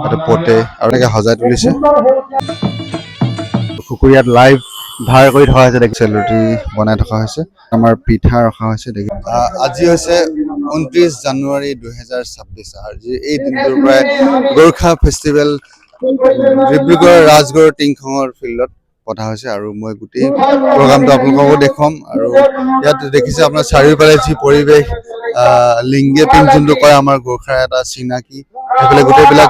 এটা পটে আৰু এনেকৈ সজাই তুলিছে। খুকুৰীয়াত লাইভ ধাৰ কৰি থকা হৈছে দেখিছে, ৰুটি বনাই থকা হৈছে, আমাৰ পিঠা ৰখা হৈছে দেখি। আজি হৈছে 29 জানুৱাৰী 2026। আজি এই দিনটোৰ পৰাই গোৰ্খা ফেষ্টিভেল ডিব্ৰুগড় ৰাজগড় টিংখঙৰ ফিল্ডত পতা হৈছে আৰু মই গোটেই প্ৰগ্ৰামটো আপোনালোককো দেখুৱাম। আৰু ইয়াত দেখিছে আপোনাৰ চাৰিওফালে যি পৰিৱেশ, লিংগে পিং যোনটো কয় আমাৰ গোৰ্খাৰ এটা চিনাকি, সেইফালে গোটেইবিলাক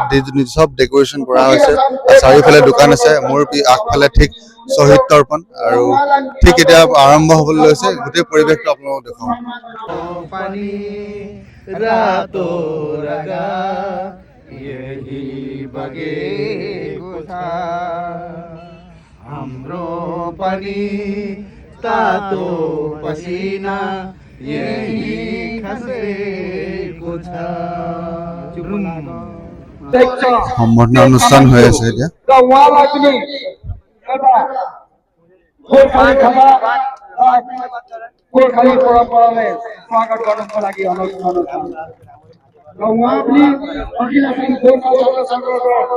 চব ডেক'ৰেশ্যন কৰা হৈছে। চাৰিওফালে দোকান আছে, মোৰ আগফালে ঠিক শ্বহীদ তৰ্পণ, আৰু ঠিক এতিয়া আৰম্ভ হ'বলৈ লৈছে। গোটেই পৰিৱেশটো আপোনালোকক দেখুৱাম। हमरो पानी तातो पसीना यही खसे कुछ সম্বৰ্ধনা অনুষ্ঠান হৈ আছে এতিয়া।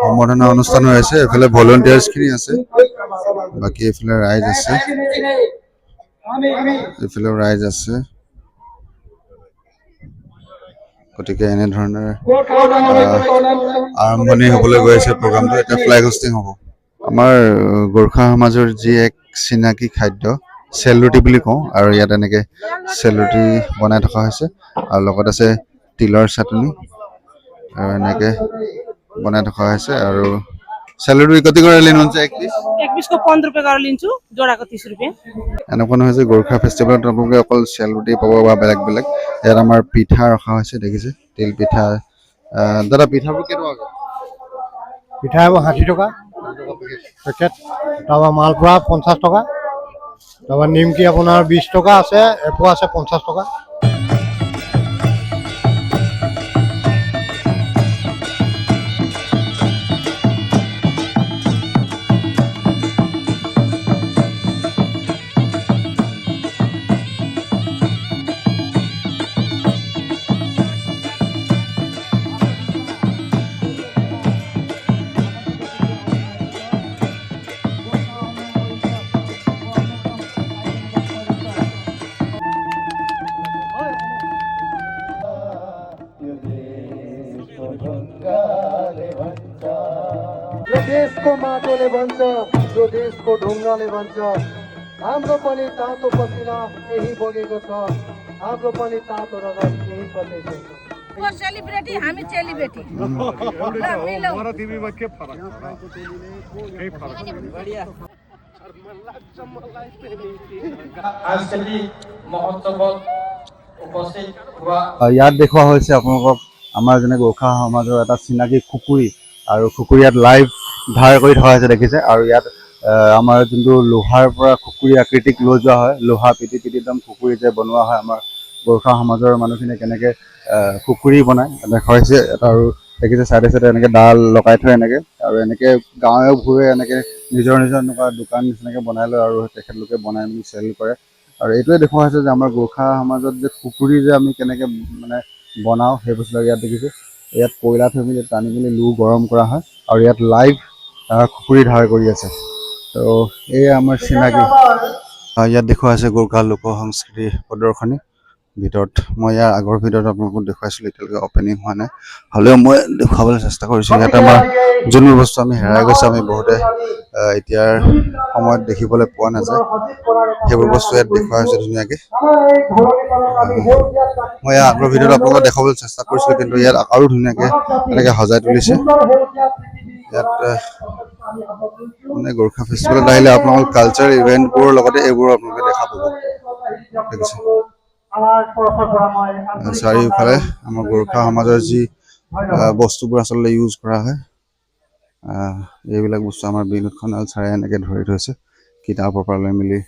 সম্বৰ্ধনা অনুষ্ঠান হৈ আছে, এইফালে ভলেণ্টিয়াৰ্ছখিনি আছে, বাকী এইফালে ৰাইজ আছে, এইফালেও ৰাইজ আছে। গতিকে এনেধৰণে আৰম্ভণি হ'বলৈ গৈ আছে প্ৰগ্ৰামটো। এতিয়া ফ্লাই হোষ্টিং হ'ব। আমাৰ গোৰ্খা সমাজৰ যি এক চিনাকি খাদ্য চেল ৰুটি বুলি কওঁ, আৰু ইয়াত এনেকৈ চেল ৰুটি বনাই থকা হৈছে, আৰু লগত আছে তিলৰ চাটনি, আৰু এনেকৈ বনাই থকা হৈছে। আৰু চেল ৰুটি कति गरेर लिनुहुन्छ एक पीस? एक पीस को 15 रुपए गरेर लिन्छु, जोडाको 30 रुपैयाँ। এনেকুৱা নহয় যে গোৰ্খা ফেষ্টিভেলত আপোনালোকে অকল চেল ৰুটি পাব বা বেলেগ বেলেগ। ইয়াত আমাৰ পিঠা ৰখা হৈছে দেখিছে, তিল পিঠা। দাদা পিঠাবোৰ কেইটকা? পিঠা হ'ব 60 টকা পেকেট, তাৰপৰা মালপোৱা 50 টকা, তাৰপৰা নিমকি আপোনাৰ 20 টকা আছে, এপোৱা আছে 50 টকা। यो देशको माटोले भन्छ, यो देशको ढुङ्गाले भन्छ, हाम्रो पनि तातो पसिना यही बगेको छ, हाम्रो पनि तातो रगत यही बगेको छ। वो सेलिब्रिटी हामी सेलिब्रिटी ल मिलौ हमारा टिभीमा के फरक छ? केही फरक छैन। आजकली महोत्सव उपस्थित हुआ ইয়াত দেখুওৱা হৈছে আপোনালোকক আমাৰ যেনে গোৰ্খা সমাজৰ এটা চিনাকি খুকুৰী, আৰু খুকুৰীয়াত লাইভ ধাৰ কৰি থকা হৈছে দেখিছে। আৰু ইয়াত আমাৰ যোনটো লোহাৰ পৰা খুকুৰী আকৃতিক লৈ যোৱা হয়, লোহা পিটি পিটি একদম খুকুৰী যে বনোৱা হয়, আমাৰ গোৰ্খা সমাজৰ মানুহখিনিয়ে কেনেকৈ খুকুৰী বনায় দেখা হৈছে। আৰু দেখিছে চাইডে চাইডে এনেকৈ ডাল লগাই থৈ এনেকৈ, আৰু এনেকৈ গাঁৱে ভূঞে এনেকৈ নিজৰ নিজৰ এনেকুৱা দোকান নিচিনাকৈ বনাই লয়, আৰু তেখেতলোকে বনাই মেলি চেল কৰে। আৰু এইটোৱে দেখুওৱা হৈছে যে আমাৰ গোৰ্খা সমাজত যে খুকুৰী যে আমি কেনেকৈ মানে বনাওঁ সেই বস্তুবিলাক ইয়াত দেখিছোঁ। ইয়াত কয়লা থৈ মেলি টানি মেলি লো গৰম কৰা হয়, আৰু ইয়াত লাইভ খুকুৰী ধাৰ কৰি আছে। তো এয়া আমাৰ চিনাকি। ইয়াত দেখুওৱা হৈছে গোৰ্খা লোক সংস্কৃতি প্ৰদৰ্শনী ভিতৰত। মই ইয়াৰ আগৰ ভিডিঅ'ত আপোনালোকক দেখুৱাইছিলোঁ, এতিয়ালৈকে অপেনিং হোৱা নাই, হ'লেও মই দেখুৱাবলৈ চেষ্টা কৰিছোঁ। ইয়াত আমাৰ যোনবোৰ বস্তু আমি হেৰাই গৈছে, আমি বহুতে এতিয়াৰ সময়ত দেখিবলৈ পোৱা নাযায়, সেইবোৰ বস্তু ইয়াত দেখুওৱা হৈছে ধুনীয়াকৈ। মই ইয়াৰ আগৰ ভিডিঅ'ত আপোনালোকক দেখাবলৈ চেষ্টা কৰিছিলোঁ, কিন্তু ইয়াত আৰু ধুনীয়াকৈ এনেকৈ সজাই তুলিছে। ইয়াত মানে গোৰ্খা ফেষ্টিভেলত আহিলে আপোনালোকৰ কালচাৰ ইভেণ্টবোৰৰ লগতে এইবোৰ আপোনালোকে দেখা পাব দেখিছে। চাৰিওফালে আমাৰ গোৰ্খা সমাজৰ যি বস্তুবোৰ আচলতে ইউজ কৰা হয়, এইবিলাক বস্তু আমাৰ বিনোদ খনাল ছাৰে এনেকৈ ধৰি থৈছে। কিতাপৰ পৰা লৈ মেলি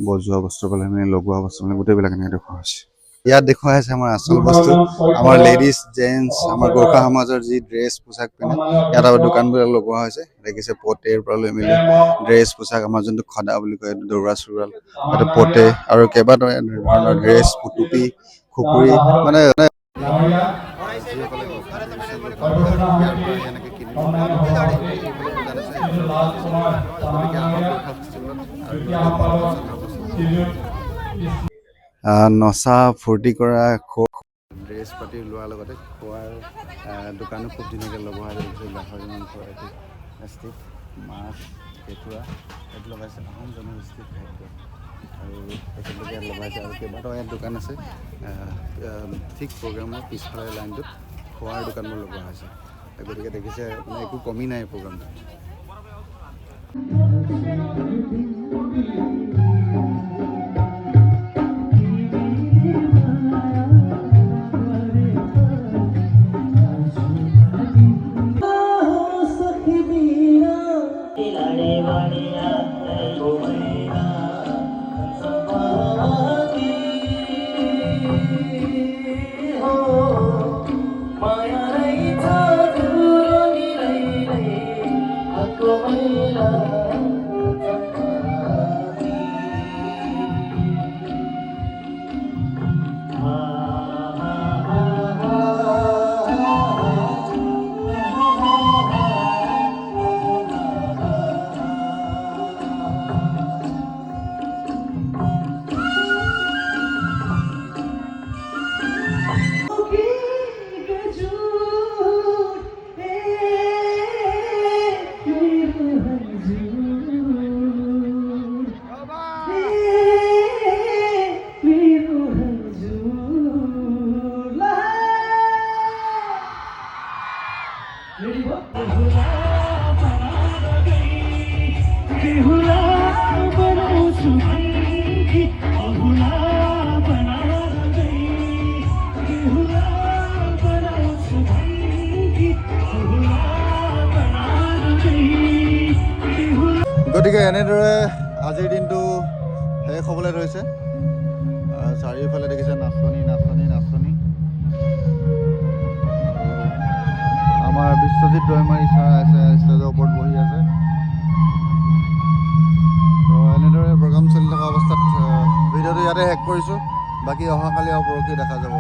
বজোৱা বস্তুৰ পৰা লৈ মেলি লগোৱা বস্তু মানে গোটেইবিলাক এনেকৈ দেখুওৱা হৈছে। ইয়াত দেখুওৱা হৈছে আমাৰ আচল বস্তু, আমাৰ লেডিজ জেণ্টছ, আমাৰ গোৰ্খা সমাজৰ যি ড্ৰেছ পোছাক পিন্ধে, ইয়াত আমাৰ দোকানবিলাক লগোৱা হৈছে দেখিছে। পটেৰ পৰা লৈ মেলি ড্ৰেছ পোছাক, আমাৰ যোনটো খদা বুলি কয়, দৌৰা চোৰাল, এইটো পটে, আৰু কেইবাটাও ধৰণৰ ড্ৰেছ, টুপি, খুকুৰী, মানে যিসকলে ইয়াৰ পৰা এনেকৈ কিনিব পাৰে দোকান আছে গতিকে আমাৰ গোৰ্খা ফেষ্টিভেলত নচা ফূৰ্তি কৰা ড্ৰেছ পাতি লোৱাৰ লগতে খোৱাৰ দোকানো খুব ধুনীয়াকৈ লগোৱা হৈছে গাহৰি মাংস ষ্টিক মাছ কেঁকুৰা এইটো লগাইছে আহোম জনগোষ্ঠীৰ খাদ্য আৰু তেখেতলোকে লগাইছে আৰু কেইবাটাও ইয়াত দোকান আছে ঠিক প্ৰগ্ৰামৰ পিছফালে লাইনটোত খোৱাৰ দোকানবোৰ লগোৱা হৈছে গতিকে দেখিছে মানে একো কমি নাই প্ৰগ্ৰামটো গতিকে এনেদৰে আজিৰ দিনটো শেষ হ'বলৈ ধৰিছে চাৰিওফালে দেখিছে নাচনি নাচনি নাচনি আমাৰ বিশ্বজিৎ দৈমাৰী ছাৰ আছে ষ্টেজৰ ওপৰত বহি আছে তো এনেদৰে প্ৰগ্ৰাম চলি থকা অৱস্থাত ভিডিঅ'টো ইয়াতে শেষ কৰিছোঁ বাকী অহাকালি আৰু পৰহি দেখা যাব